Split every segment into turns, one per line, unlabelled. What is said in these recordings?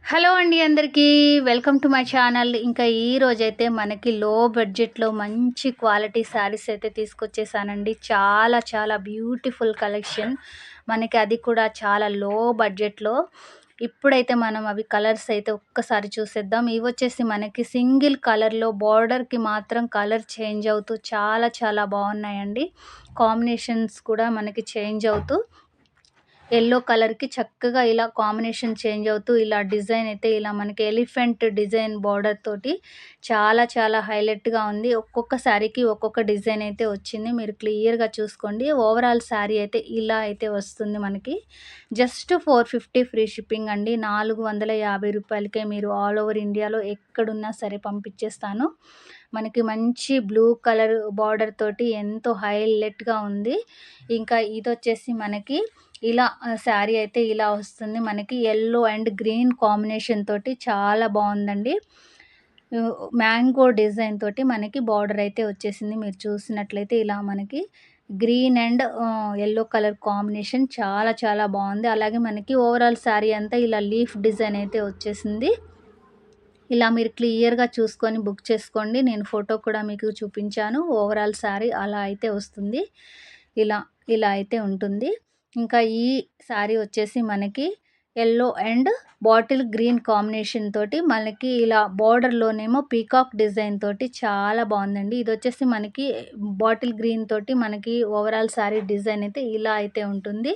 Hello అండి అందరికీ. Welcome to my channel. ఇంకా ఈరోజైతే మనకి లో బడ్జెట్‌లో మంచి క్వాలిటీ శారీస్ అయితే తీసుకొచ్చేసానండి. చాలా చాలా బ్యూటిఫుల్ కలెక్షన్. మనకి అది కూడా చాలా లో బడ్జెట్‌లో. ఇప్పుడైతే మనం అవి కలర్స్ అయితే ఒక్కసారి చూసేద్దాం. ఇవొచ్చేసి మనకి సింగిల్ కలర్‌లో బోర్డర్‌కి మాత్రం కలర్ చేంజ్ అవుతూ చాలా చాలా బాగున్నాయండి. కాంబినేషన్స్ కూడా మనకి చేంజ్ అవుతూ యెల్లో కలర్‌కి చక్కగా ఇలా కాంబినేషన్ చేంజ్ అవుతూ ఇలా డిజైన్ అయితే ఇలా మనకి ఎలిఫెంట్ డిజైన్ బోర్డర్ తోటి చాలా చాలా హైలైట్‌గా ఉంది. ఒక్కొక్క శారీకి ఒక్కొక్క డిజైన్ అయితే వచ్చింది. మీరు క్లియర్‌గా చూసుకోండి. ఓవరాల్ శారీ అయితే ఇలా అయితే వస్తుంది మనకి. జస్ట్ 450 ఫ్రీ షిప్పింగ్ అండి. రూ. 450కే మీరు ఆల్ ఓవర్ ఇండియాలో ఎక్కడున్నా సరే పంపించేస్తాను. మనకి మంచి బ్లూ కలర్ బార్డర్ తోటి ఎంతో హైలైట్‌గా ఉంది. ఇంకా ఇదొచ్చేసి మనకి ఇలా శారీ అయితే ఇలా వస్తుంది. మనకి యెల్లో అండ్ గ్రీన్ కాంబినేషన్ తోటి చాలా బావుందండి. మ్యాంగో డిజైన్ తోటి మనకి బార్డర్ అయితే వచ్చేసింది. మీరు చూసినట్లయితే ఇలా మనకి green and yellow colour combination చాలా చాలా బావుంది. అలాగే మనకి ఓవరాల్ శారీ అంతా ఇలా లీఫ్ డిజైన్ అయితే వచ్చేసింది. ఇలా మీరు క్లియర్‌గా చూసుకొని బుక్ చేసుకోండి. నేను ఫోటో కూడా మీకు చూపించాను. ఓవరాల్ శారీ అలా అయితే వస్తుంది. ఇలా, ఇలా అయితే ఉంటుంది. ఇంకా ఈ శారీ వచ్చేసి మనకి yellow and bottle green combination తోటి మనకి ఇలా బోర్డర్‌లోనేమో పీకాక్ డిజైన్ తోటి చాలా బావుందండి. ఇదొచ్చేసి మనకి బాటిల్ గ్రీన్ తోటి మనకి ఓవరాల్ శారీ డిజైన్ అయితే ఇలా అయితే ఉంటుంది.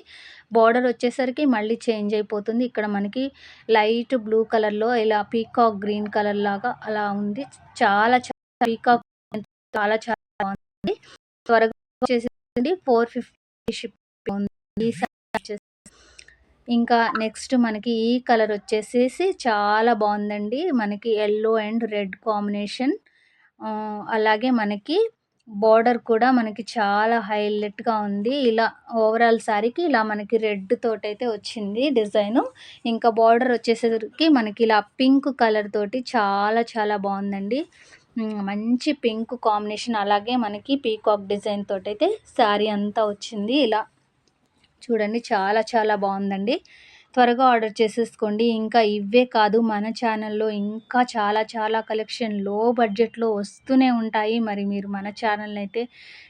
బోర్డర్ వచ్చేసరికి మళ్ళీ చేంజ్ అయిపోతుంది. ఇక్కడ మనకి లైట్ బ్లూ కలర్‌లో ఇలా పీకాక్ గ్రీన్ కలర్ లాగా అలా ఉంది. చాలా చాలా పీకాక్ చాలా చాలా బావుంది. త్వరగా వచ్చేసేయండి. 450 షిప్పింగ్ ఉంది. ఈ సారీ వచ్చేసి ఇంకా నెక్స్ట్ మనకి ఈ కలర్ వచ్చేసేసి చాలా బావుందండి. మనకి యెల్లో అండ్ రెడ్ కాంబినేషన్. అలాగే మనకి బోర్డర్ కూడా మనకి చాలా హైలైట్‌గా ఉంది. ఇలా ఓవరాల్ శారీకి ఇలా మనకి రెడ్ తోటైతే వచ్చింది డిజైను. ఇంకా బోర్డర్ వచ్చేసరికి మనకి ఇలా పింక్ కలర్ తోటి చాలా చాలా బావుందండి. మంచి పింక్ కాంబినేషన్ అలాగే మనకి పీకాక్ డిజైన్ తోటైతే శారీ అంతా వచ్చింది. ఇలా చూడండి చాలా చాలా బావుందండి. త్వరగా ఆర్డర్ చేసేసుకోండి. ఇంకా ఇవ్వే కాదు మన ఛానల్‌లో ఇంకా చాలా చాలా కలెక్షన్ లో బడ్జెట్‌లో వస్తూనే ఉంటాయి. మరి మీరు మన ఛానల్‌నైతే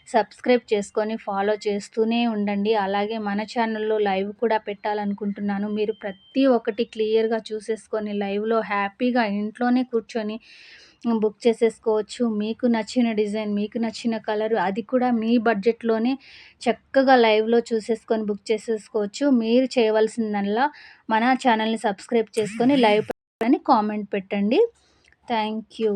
సబ్స్క్రైబ్ చేసుకొని ఫాలో చేస్తూనే ఉండండి. అలాగే మన ఛానల్‌లో లైవ్ కూడా పెట్టాలనుకుంటున్నాను. మీరు ప్రతి ఒక్కటి క్లియర్‌గా చూసేసుకొని లైవ్‌లో హ్యాపీగా ఇంట్లోనే కూర్చొని బుక్ చేసేసుకోవచ్చు. మీకు నచ్చిన డిజైన్, మీకు నచ్చిన కలర్ అది కూడా మీ బడ్జెట్‌లోనే చక్కగా లైవ్‌లో చూసేసుకొని బుక్ చేసేసుకోవచ్చు. మీరు చేయవలసిందల్లా మన ఛానల్‌ని సబ్స్క్రైబ్ చేసుకొని లైవ్ అని కామెంట్ పెట్టండి. Thank you.